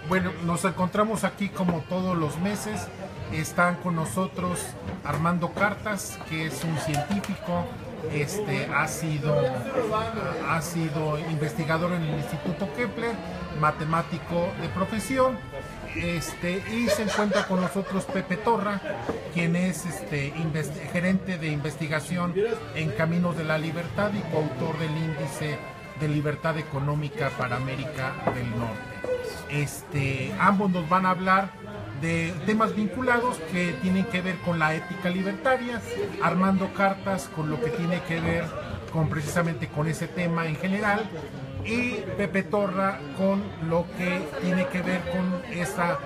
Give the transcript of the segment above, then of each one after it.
Bueno, nos encontramos aquí como todos los meses. Están con nosotros Armando Cartas, que es un científico, ha sido investigador en el Instituto Kepler, matemático de profesión, y se encuentra con nosotros Pepe Torra, quien es gerente de investigación en Caminos de la Libertad y coautor del Índice de Libertad Económica para América del Norte. Ambos nos van a hablar de temas vinculados que tienen que ver con la ética libertaria, Armando Cartas con lo que tiene que ver con precisamente con ese tema en general, y Pepe Torra con lo que tiene que ver con esa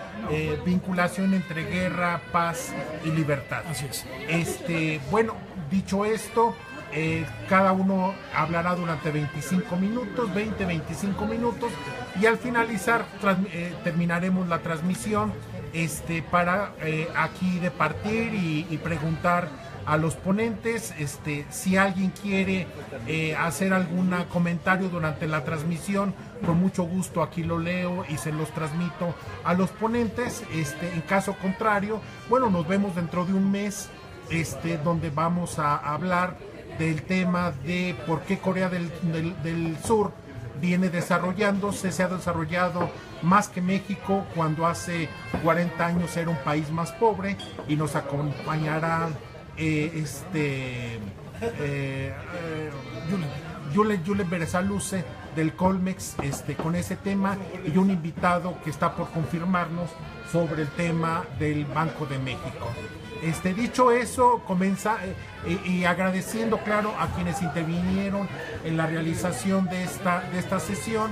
vinculación entre guerra, paz y libertad. Así es. Bueno, dicho esto, cada uno hablará durante 25 minutos, y al finalizar terminaremos la transmisión para aquí departir y preguntar a los ponentes. Si alguien quiere hacer algún comentario durante la transmisión, con mucho gusto aquí lo leo y se los transmito a los ponentes. En caso contrario, bueno, nos vemos dentro de un mes, donde vamos a hablar del tema de por qué Corea del Sur viene desarrollándose, se ha desarrollado más que México cuando hace 40 años era un país más pobre, y nos acompañará Julen Berezaluce del Colmex con ese tema, y un invitado que está por confirmarnos sobre el tema del Banco de México. Dicho eso, y agradeciendo, claro, a quienes intervinieron en la realización de esta sesión,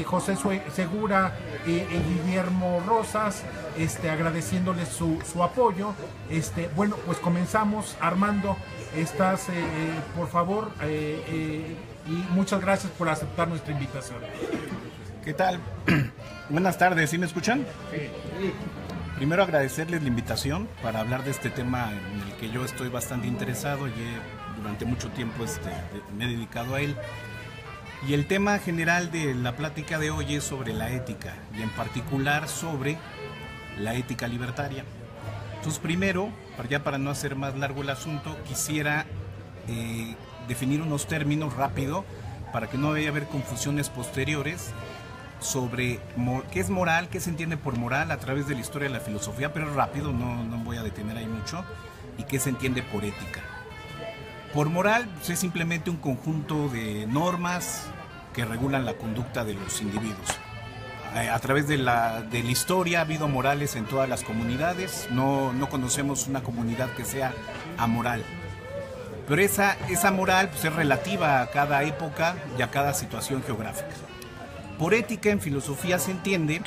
José Segura y Guillermo Rosas, agradeciéndoles su apoyo. Bueno, pues comenzamos. Armando, estás, por favor, y muchas gracias por aceptar nuestra invitación. ¿Qué tal? Buenas tardes, ¿sí me escuchan? Sí. Primero agradecerles la invitación para hablar de este tema en el que yo estoy bastante interesado y durante mucho tiempo me he dedicado a él. Y el tema general de la plática de hoy es sobre la ética, y en particular sobre la ética libertaria. Entonces, primero, para no hacer más largo el asunto, quisiera definir unos términos rápido para que no vaya a haber confusiones posteriores sobre qué es moral, qué se entiende por moral a través de la historia de la filosofía, pero rápido, no voy a detener ahí mucho, y qué se entiende por ética. Por moral, pues, es simplemente un conjunto de normas que regulan la conducta de los individuos. A través de la historia ha habido morales en todas las comunidades, no conocemos una comunidad que sea amoral. Pero esa moral pues, es relativa a cada época y a cada situación geográfica. Por ética en filosofía se entiende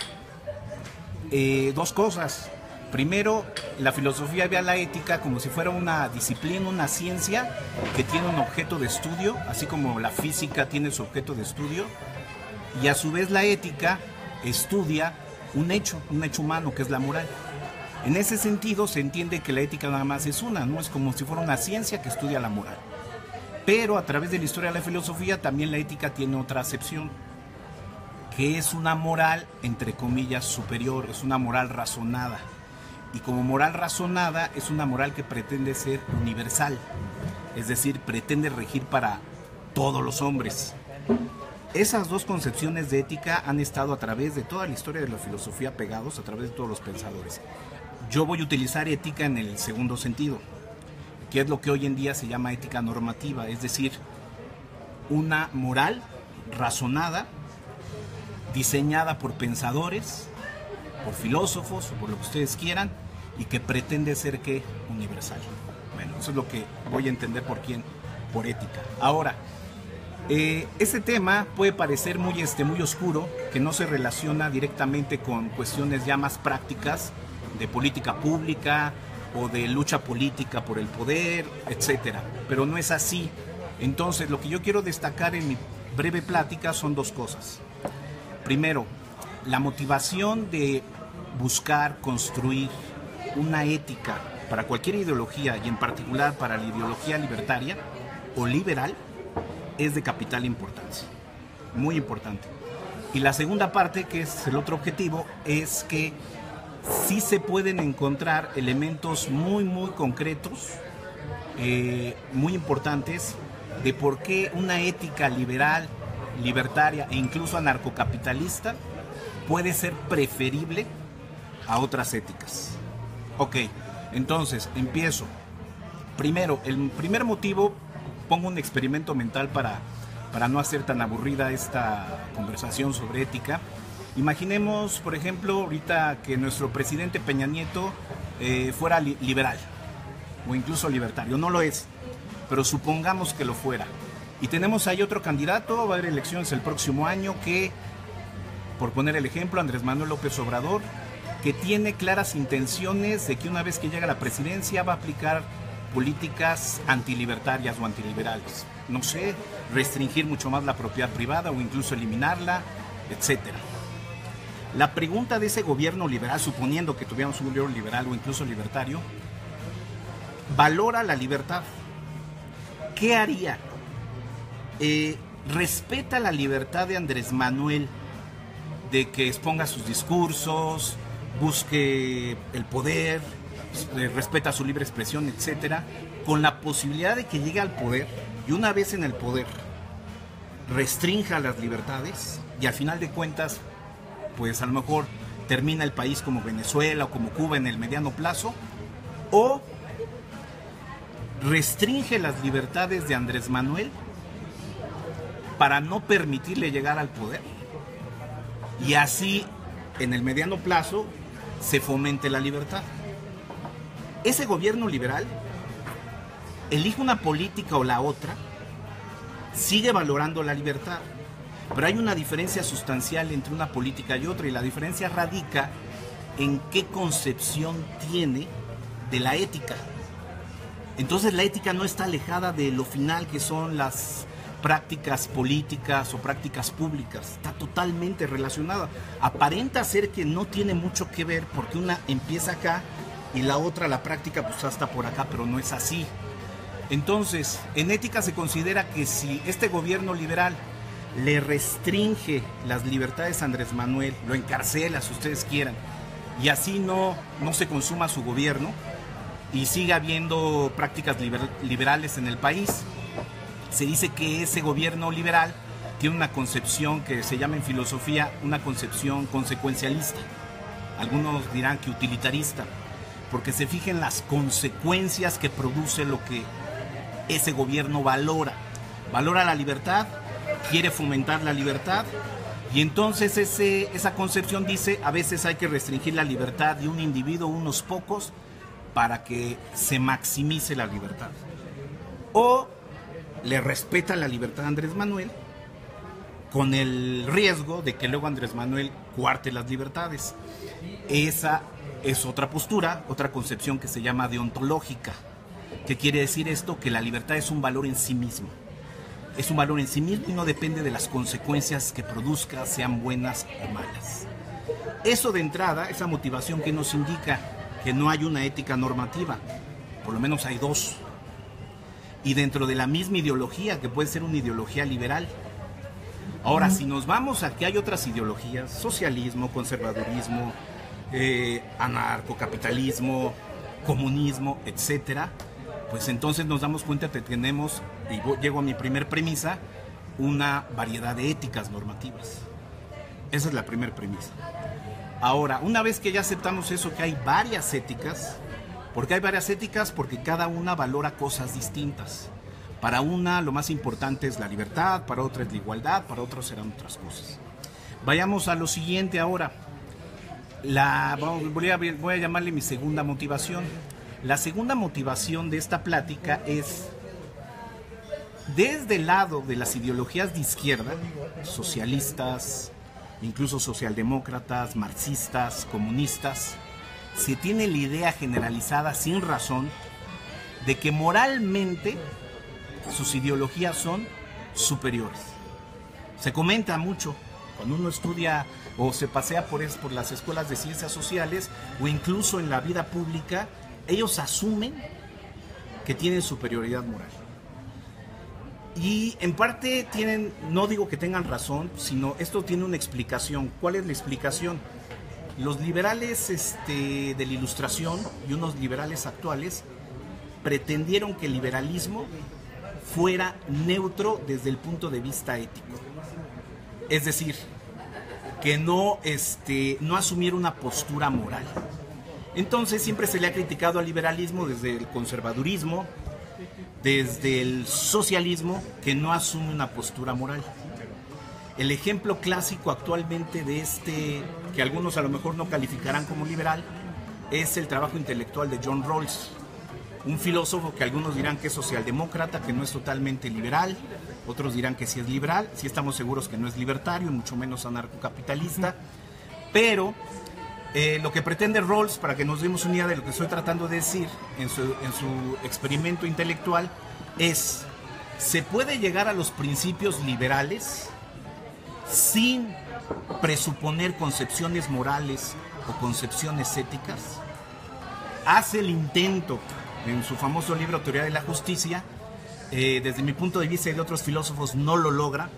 dos cosas. Primero, la filosofía ve a la ética como si fuera una disciplina, una ciencia que tiene un objeto de estudio, así como la física tiene su objeto de estudio, y a su vez la ética estudia un hecho humano, que es la moral. En ese sentido se entiende que la ética nada más es una, ¿no? Es como si fuera una ciencia que estudia la moral. Pero a través de la historia de la filosofía también la ética tiene otra acepción, que es una moral, entre comillas, superior, es una moral razonada. Y como moral razonada es una moral que pretende ser universal, es decir, pretende regir para todos los hombres. Esas dos concepciones de ética han estado a través de toda la historia de la filosofía pegados, a través de todos los pensadores. Yo voy a utilizar ética en el segundo sentido, que es lo que hoy en día se llama ética normativa, es decir, una moral razonada, diseñada por pensadores, por filósofos, o por lo que ustedes quieran, y que pretende ser, ¿qué? Universal. Bueno, eso es lo que voy a entender por ética. Ahora, este tema puede parecer muy oscuro, que no se relaciona directamente con cuestiones ya más prácticas de política pública o de lucha política por el poder, etcétera. Pero no es así. Entonces, lo que yo quiero destacar en mi breve plática son dos cosas. Primero, la motivación de buscar construir una ética para cualquier ideología, y en particular para la ideología libertaria o liberal, es de capital importancia. muy importante. Y la segunda parte, que es el otro objetivo, es que sí se pueden encontrar elementos muy concretos, muy importantes, de por qué una ética liberal, libertaria e incluso anarcocapitalista puede ser preferible a otras éticas. Ok, entonces empiezo. Primero, el primer motivo, pongo un experimento mental para no hacer tan aburrida esta conversación sobre ética. Imaginemos, por ejemplo, ahorita que nuestro presidente Peña Nieto fuera liberal o incluso libertario. No lo es, pero supongamos que lo fuera. Y tenemos ahí otro candidato, va a haber elecciones el próximo año, que, por poner el ejemplo, Andrés Manuel López Obrador, que tiene claras intenciones de que una vez que llegue a la presidencia va a aplicar políticas antilibertarias o antiliberales. No sé, restringir mucho más la propiedad privada o incluso eliminarla, etcétera. La pregunta de ese gobierno liberal, suponiendo que tuviéramos un gobierno liberal o incluso libertario, valora la libertad. ¿Qué haría? ¿Respeta la libertad de Andrés Manuel de que exponga sus discursos, busque el poder, respeta su libre expresión, etcétera, con la posibilidad de que llegue al poder y una vez en el poder restrinja las libertades y al final de cuentas pues a lo mejor termina el país como Venezuela o como Cuba en el mediano plazo, o restringe las libertades de Andrés Manuel para no permitirle llegar al poder y así en el mediano plazo se fomente la libertad? Ese gobierno liberal elige una política o la otra, sigue valorando la libertad, pero hay una diferencia sustancial entre una política y otra, y la diferencia radica en qué concepción tiene de la ética. Entonces la ética no está alejada de lo final que son las prácticas políticas o prácticas públicas, está totalmente relacionada. Aparenta ser que no tiene mucho que ver porque una empieza acá y la otra, la práctica, pues hasta por acá, pero no es así. Entonces, en ética se considera que si este gobierno liberal le restringe las libertades a Andrés Manuel, lo encarcela, si ustedes quieran, y así no se consuma su gobierno y siga habiendo prácticas liberales en el país, se dice que ese gobierno liberal tiene una concepción que se llama en filosofía una concepción consecuencialista. Algunos dirán que utilitarista, porque se fija en las consecuencias que produce lo que ese gobierno valora. Valora la libertad, quiere fomentar la libertad, y entonces esa concepción dice a veces hay que restringir la libertad de un individuo, unos pocos, para que se maximice la libertad. O le respeta la libertad a Andrés Manuel con el riesgo de que luego Andrés Manuel cuarte las libertades. Esa es otra postura, otra concepción que se llama deontológica. ¿Qué quiere decir esto? Que la libertad es un valor en sí mismo. Es un valor en sí mismo y no depende de las consecuencias que produzca, sean buenas o malas. Eso de entrada, esa motivación que nos indica que no hay una ética normativa, por lo menos hay dos. Y dentro de la misma ideología, que puede ser una ideología liberal. Ahora, si nos vamos a que hay otras ideologías, socialismo, conservadurismo, anarcocapitalismo, comunismo, etcétera, pues entonces nos damos cuenta que tenemos, y llego a mi primer premisa, una variedad de éticas normativas. Esa es la primera premisa. Ahora, una vez que ya aceptamos eso, que hay varias éticas, ¿por qué hay varias éticas? Porque cada una valora cosas distintas. Para una lo más importante es la libertad, para otra es la igualdad, para otros serán otras cosas. Vayamos a lo siguiente ahora. Voy a llamarle mi segunda motivación. La segunda motivación de esta plática es, desde el lado de las ideologías de izquierda, socialistas, incluso socialdemócratas, marxistas, comunistas, se tiene la idea generalizada sin razón de que moralmente sus ideologías son superiores. Se comenta mucho cuando uno estudia o se pasea por las escuelas de ciencias sociales o incluso en la vida pública, ellos asumen que tienen superioridad moral. Y en parte tienen, no digo que tengan razón, sino esto tiene una explicación. ¿Cuál es la explicación? Los liberales de la Ilustración y unos liberales actuales pretendieron que el liberalismo fuera neutro desde el punto de vista ético. Es decir, que no asumiera una postura moral. Entonces siempre se le ha criticado al liberalismo desde el conservadurismo, desde el socialismo, que no asume una postura moral. El ejemplo clásico actualmente de que algunos a lo mejor no calificarán como liberal, es el trabajo intelectual de John Rawls, un filósofo que algunos dirán que es socialdemócrata, que no es totalmente liberal, otros dirán que sí es liberal, sí estamos seguros que no es libertario, mucho menos anarcocapitalista, pero lo que pretende Rawls, para que nos demos una idea de lo que estoy tratando de decir en su experimento intelectual, es: ¿se puede llegar a los principios liberales sin presuponer concepciones morales o concepciones éticas? Hace el intento en su famoso libro Teoría de la Justicia. Desde mi punto de vista y de otros filósofos no lo logra,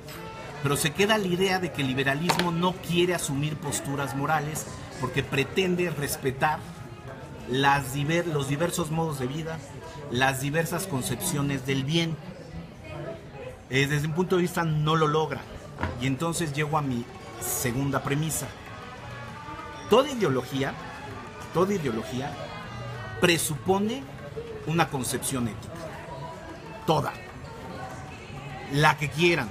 pero se queda la idea de que el liberalismo no quiere asumir posturas morales porque pretende respetar los diversos modos de vida, las diversas concepciones del bien. Desde mi punto de vista no lo logra. Y entonces llego a mi segunda premisa. Toda ideología presupone una concepción ética. Toda. La que quieran.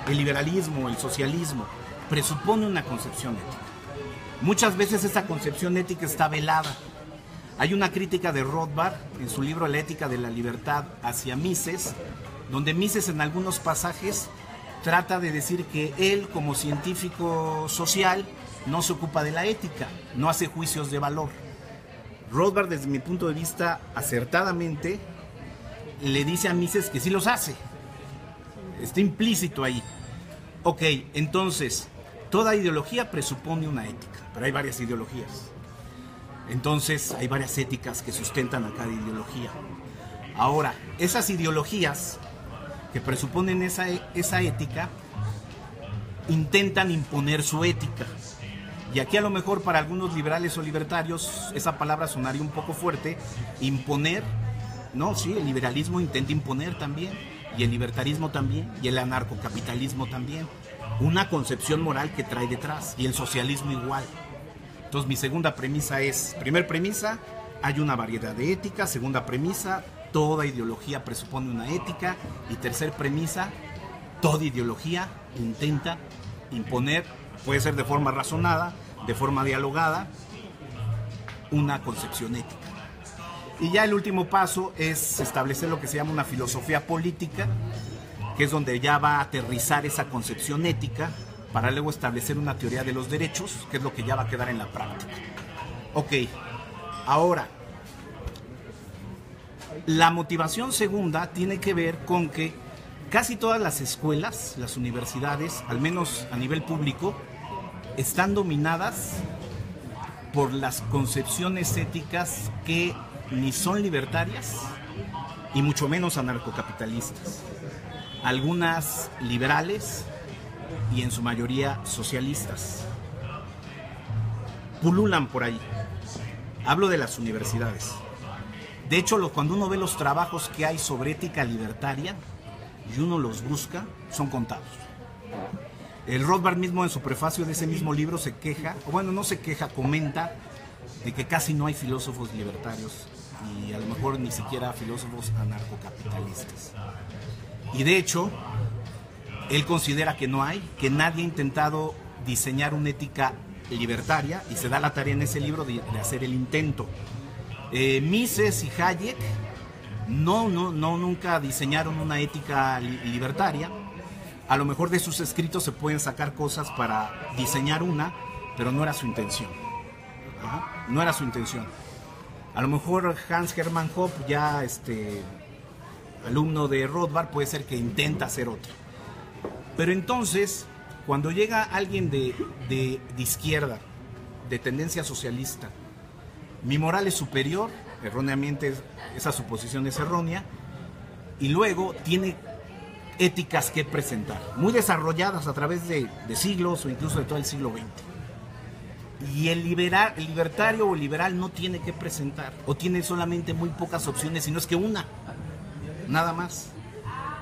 El liberalismo, el socialismo, presupone una concepción ética. Muchas veces esa concepción ética está velada. Hay una crítica de Rothbard en su libro La ética de la libertad hacia Mises, donde Mises en algunos pasajes trata de decir que él, como científico social, no se ocupa de la ética, no hace juicios de valor. Rothbard, desde mi punto de vista, acertadamente, le dice a Mises que sí los hace. Está implícito ahí. Ok, entonces, toda ideología presupone una ética, pero hay varias ideologías. Entonces, hay varias éticas que sustentan a cada ideología. Ahora, esas ideologías que presuponen esa ética, intentan imponer su ética. Y aquí a lo mejor para algunos liberales o libertarios esa palabra sonaría un poco fuerte. Imponer, no, sí, el liberalismo intenta imponer también, y el libertarismo también, y el anarcocapitalismo también, una concepción moral que trae detrás, y el socialismo igual. Entonces mi segunda premisa es: primer premisa, hay una variedad de ética. Segunda premisa, toda ideología presupone una ética. Y tercer premisa, toda ideología intenta imponer, puede ser de forma razonada, de forma dialogada, una concepción ética. Y ya el último paso es establecer lo que se llama una filosofía política, que es donde ya va a aterrizar esa concepción ética para luego establecer una teoría de los derechos, que es lo que ya va a quedar en la práctica. Ok, ahora, la motivación segunda tiene que ver con que casi todas las escuelas, las universidades, al menos a nivel público, están dominadas por las concepciones éticas que ni son libertarias y mucho menos anarcocapitalistas. Algunas liberales y en su mayoría socialistas. Pululan por ahí. Hablo de las universidades. De hecho, cuando uno ve los trabajos que hay sobre ética libertaria y uno los busca, son contados. El Rothbard mismo en su prefacio de ese mismo libro se queja, o bueno, no se queja, comenta de que casi no hay filósofos libertarios y a lo mejor ni siquiera filósofos anarcocapitalistas. Y de hecho, él considera que no hay, que nadie ha intentado diseñar una ética libertaria y se da la tarea en ese libro de hacer el intento. Mises y Hayek nunca diseñaron una ética libertaria. A lo mejor de sus escritos se pueden sacar cosas para diseñar una, pero no era su intención. No era su intención. A lo mejor Hans Hermann Hoppe, ya alumno de Rothbard, puede ser que intenta hacer otra. Pero entonces, cuando llega alguien de izquierda, de tendencia socialista, mi moral es superior, erróneamente esa suposición es errónea, y luego tiene éticas que presentar, muy desarrolladas a través de siglos o incluso de todo el siglo XX. Y el libertario o el liberal no tiene que presentar, o tiene solamente muy pocas opciones, sino es que una, nada más.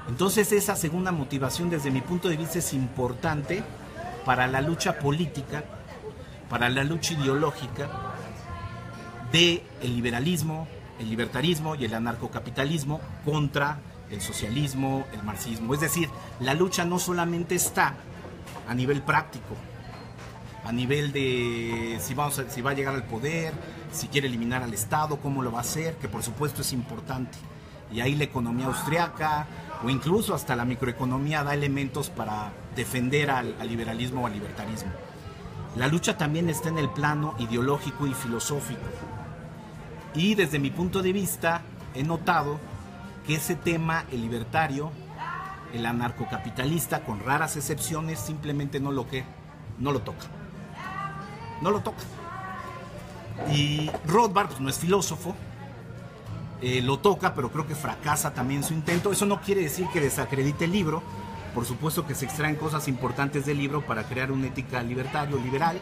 Entonces esa segunda motivación desde mi punto de vista es importante para la lucha política, para la lucha ideológica del liberalismo, el libertarismo y el anarcocapitalismo contra el socialismo, el marxismo. Es decir, la lucha no solamente está a nivel práctico, a nivel de si va a llegar al poder, si quiere eliminar al Estado, cómo lo va a hacer, que por supuesto es importante. Y ahí la economía austriaca o incluso hasta la microeconomía da elementos para defender al liberalismo o al libertarismo. La lucha también está en el plano ideológico y filosófico. Y desde mi punto de vista he notado que ese tema, el libertario, el anarcocapitalista, con raras excepciones, simplemente no lo toca. No lo toca. Y Rothbard pues, no es filósofo, lo toca, pero creo que fracasa también su intento. Eso no quiere decir que desacredite el libro. Por supuesto que se extraen cosas importantes del libro para crear una ética libertario, liberal,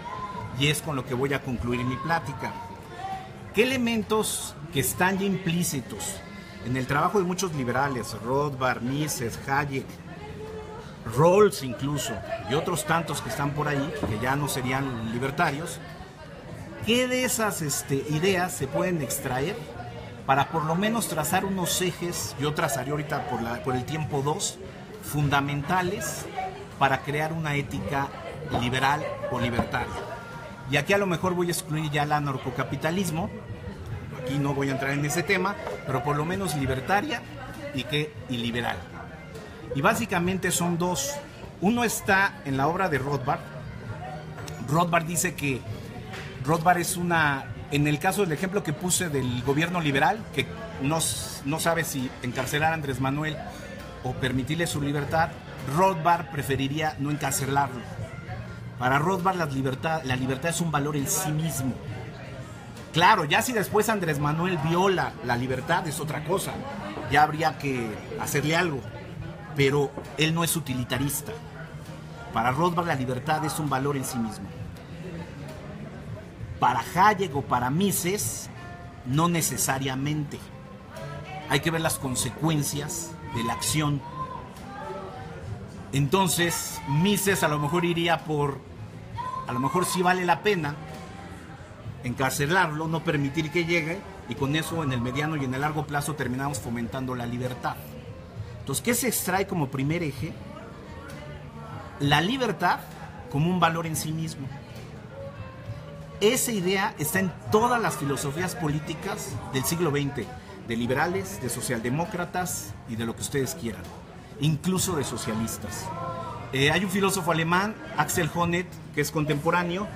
y es con lo que voy a concluir mi plática. ¿Qué elementos que están ya implícitos en el trabajo de muchos liberales, Rothbard, Mises, Hayek, Rawls incluso, y otros tantos que están por ahí, que ya no serían libertarios, qué de esas ideas se pueden extraer para por lo menos trazar unos ejes, yo trazaré ahorita por el tiempo 2, fundamentales para crear una ética liberal o libertaria? Y aquí a lo mejor voy a excluir ya el anarcocapitalismo, aquí no voy a entrar en ese tema, pero por lo menos libertaria y liberal. Y básicamente son dos. Uno está en la obra de Rothbard. Rothbard dice que Rothbard es en el caso del ejemplo que puse del gobierno liberal, que no sabe si encarcelar a Andrés Manuel o permitirle su libertad, Rothbard preferiría no encarcelarlo. Para Rothbard la libertad es un valor en sí mismo. Claro, ya si después Andrés Manuel viola la libertad es otra cosa, ya habría que hacerle algo, pero él no es utilitarista. Para Rothbard la libertad es un valor en sí mismo. Para Hayek o para Mises, no necesariamente. Hay que ver las consecuencias de la acción. Entonces, Mises a lo mejor iría a lo mejor sí vale la pena encarcelarlo, no permitir que llegue, y con eso en el mediano y en el largo plazo terminamos fomentando la libertad. Entonces, ¿qué se extrae como primer eje? La libertad como un valor en sí mismo. Esa idea está en todas las filosofías políticas del siglo XX, de liberales, de socialdemócratas y de lo que ustedes quieran, incluso de socialistas. Hay un filósofo alemán, Axel Honneth, que es contemporáneo,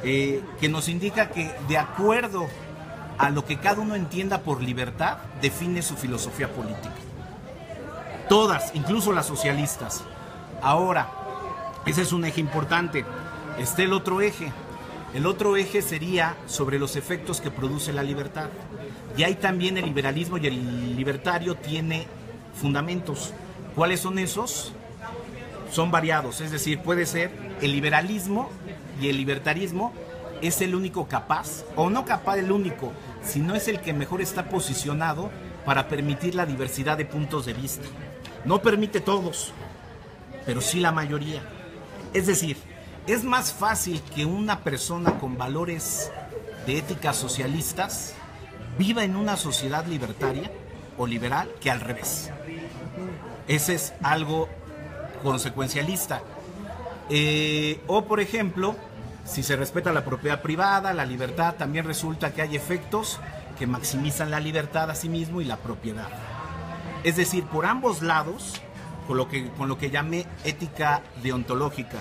que nos indica que de acuerdo a lo que cada uno entienda por libertad, define su filosofía política. Todas, incluso las socialistas. Ahora, ese es un eje importante. Está el otro eje. El otro eje sería sobre los efectos que produce la libertad. Y ahí también el liberalismo y el libertario tiene fundamentos. ¿Cuáles son esos? Son variados, es decir, puede ser el liberalismo y el libertarismo es el único capaz, o no capaz el único, sino es el que mejor está posicionado para permitir la diversidad de puntos de vista. No permite todos, pero sí la mayoría. Es decir, es más fácil que una persona con valores de ética socialistas viva en una sociedad libertaria o liberal que al revés. Ese es algo consecuencialista. O por ejemplo, si se respeta la propiedad privada, la libertad, también resulta que hay efectos que maximizan la libertad a sí mismo y la propiedad. Es decir, por ambos lados, con lo que llamé ética deontológica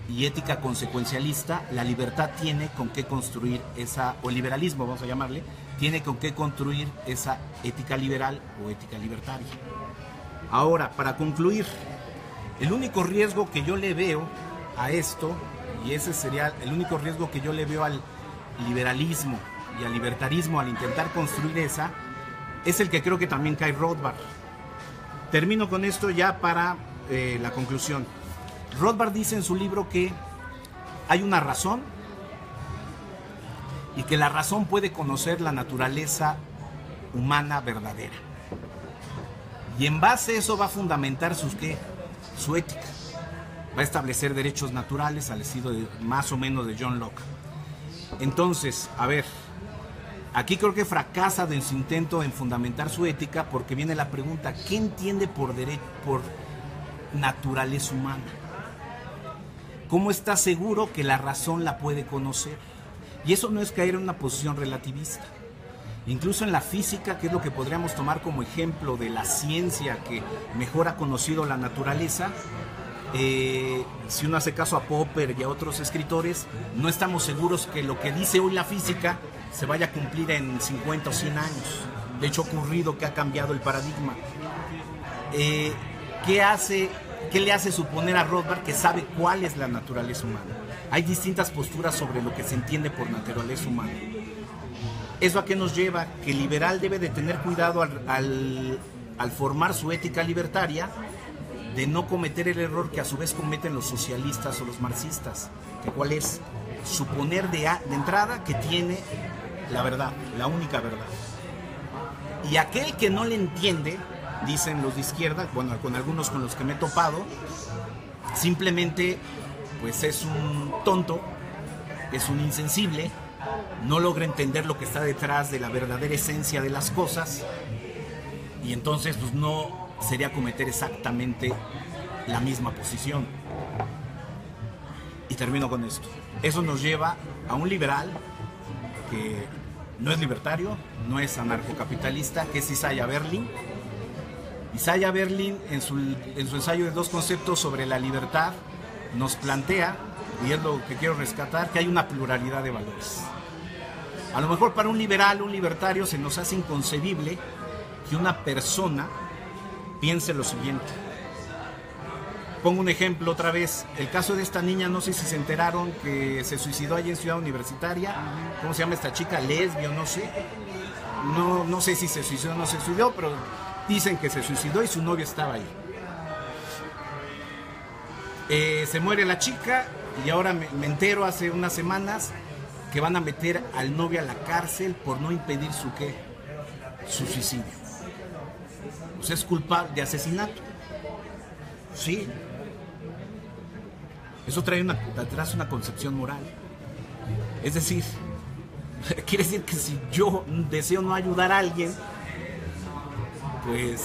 y ética consecuencialista, la libertad tiene con qué construir esa, o el liberalismo vamos a llamarle, tiene con qué construir esa ética liberal o ética libertaria. Ahora, para concluir, el único riesgo que yo le veo a esto, y ese sería el único riesgo que yo le veo al liberalismo y al libertarismo al intentar construir esa, es el que creo que también cae Rothbard. Termino con esto ya para la conclusión. Rothbard dice en su libro que hay una razón y que la razón puede conocer la naturaleza humana verdadera. Y en base a eso va a fundamentar su ética. Va a establecer derechos naturales al estilo más o menos de John Locke. Entonces, a ver, aquí creo que fracasa en su intento en fundamentar su ética, porque viene la pregunta, ¿qué entiende por naturaleza humana? ¿Cómo está seguro que la razón la puede conocer? Y eso no es caer en una posición relativista. Incluso en la física, que es lo que podríamos tomar como ejemplo de la ciencia que mejor ha conocido la naturaleza, si uno hace caso a Popper y a otros escritores, no estamos seguros que lo que dice hoy la física se vaya a cumplir en 50 o 100 años. De hecho, ha ocurrido que ha cambiado el paradigma. ¿Qué le hace suponer a Rothbard que sabe cuál es la naturaleza humana? Hay distintas posturas sobre lo que se entiende por naturaleza humana. ¿Eso a qué nos lleva? Que el liberal debe de tener cuidado al formar su ética libertaria, de no cometer el error que a su vez cometen los socialistas o los marxistas, que cuál es suponer de entrada que tiene la verdad, la única verdad. Y aquel que no le entiende, dicen los de izquierda, bueno, con algunos con los que me he topado, simplemente pues es un tonto, es un insensible, no logra entender lo que está detrás de la verdadera esencia de las cosas, y entonces pues no sería cometer exactamente la misma posición. Y termino con esto. Eso nos lleva a un liberal que no es libertario, no es anarcocapitalista, que es Isaiah Berlin. Isaiah Berlin, en su ensayo de 2 conceptos sobre la libertad, nos plantea, y es lo que quiero rescatar, que hay una pluralidad de valores. A lo mejor para un liberal, un libertario, se nos hace inconcebible que una persona piense lo siguiente. Pongo un ejemplo otra vez. El caso de esta niña, no sé si se enteraron que se suicidó allí en Ciudad Universitaria. ¿Cómo se llama esta chica? Lesbio, no sé. No sé si se suicidó o no se suicidó, pero dicen que se suicidó y su novio estaba ahí. Se muere la chica y ahora me entero hace unas semanas que van a meter al novio a la cárcel por no impedir su suicidio. Pues es culpable de asesinato. Sí. Eso trae atrás una concepción moral. Es decir, quiere decir que si yo deseo no ayudar a alguien, pues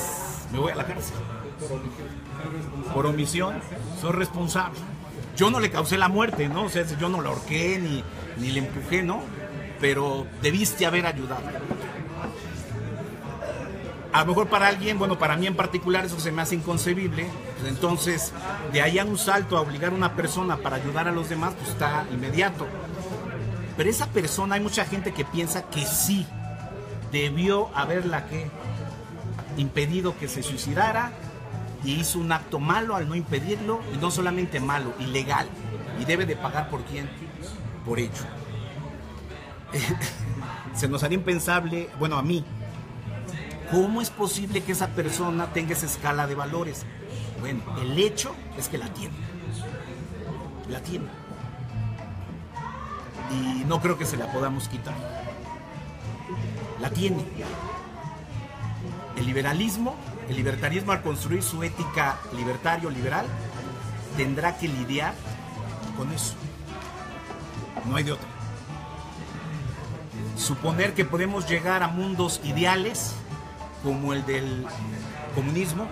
me voy a la cárcel. Por omisión, soy responsable. Yo no le causé la muerte, ¿no? O sea, yo no la ahorqué ni le empujé, ¿no? Pero debiste haber ayudado. A lo mejor para alguien, bueno, para mí en particular eso se me hace inconcebible. Pues entonces, de ahí a un salto a obligar a una persona para ayudar a los demás, pues está inmediato. Pero esa persona, hay mucha gente que piensa que sí debió haberla impedido que se suicidara, y hizo un acto malo al no impedirlo, y no solamente malo, ilegal, y debe de pagar por quién, por ello. Se nos haría impensable, bueno, a mí, ¿cómo es posible que esa persona tenga esa escala de valores? Bueno, el hecho es que la tiene. La tiene. Y no creo que se la podamos quitar. La tiene. El libertarismo al construir su ética libertario-liberal, tendrá que lidiar con eso. No hay de otra. Suponer que podemos llegar a mundos ideales como el del comunismo,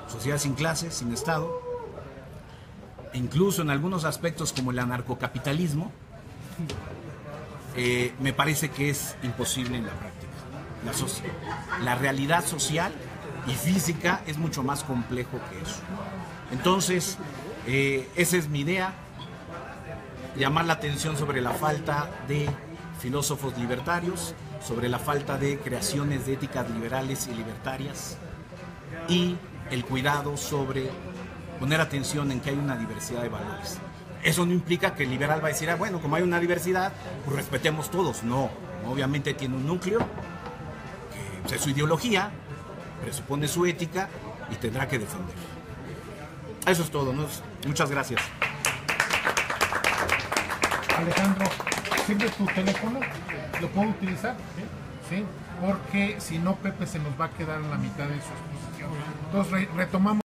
sociedad sin clases, sin Estado, e incluso en algunos aspectos como el anarcocapitalismo, me parece que es imposible en la práctica. La realidad social y física es mucho más complejo que eso. Entonces, esa es mi idea, llamar la atención sobre la falta de filósofos libertarios, sobre la falta de creaciones de éticas liberales y libertarias, y el cuidado sobre poner atención en que hay una diversidad de valores. Eso no implica que el liberal va a decir, bueno, como hay una diversidad, pues respetemos todos. No, obviamente tiene un núcleo, que es su ideología, presupone su ética y tendrá que defender. Eso es todo, ¿no? Muchas gracias. Alejandro, ¿sirve tu teléfono? ¿Lo puedo utilizar? Sí, porque si no Pepe se nos va a quedar en la mitad de su exposición. Entonces retomamos.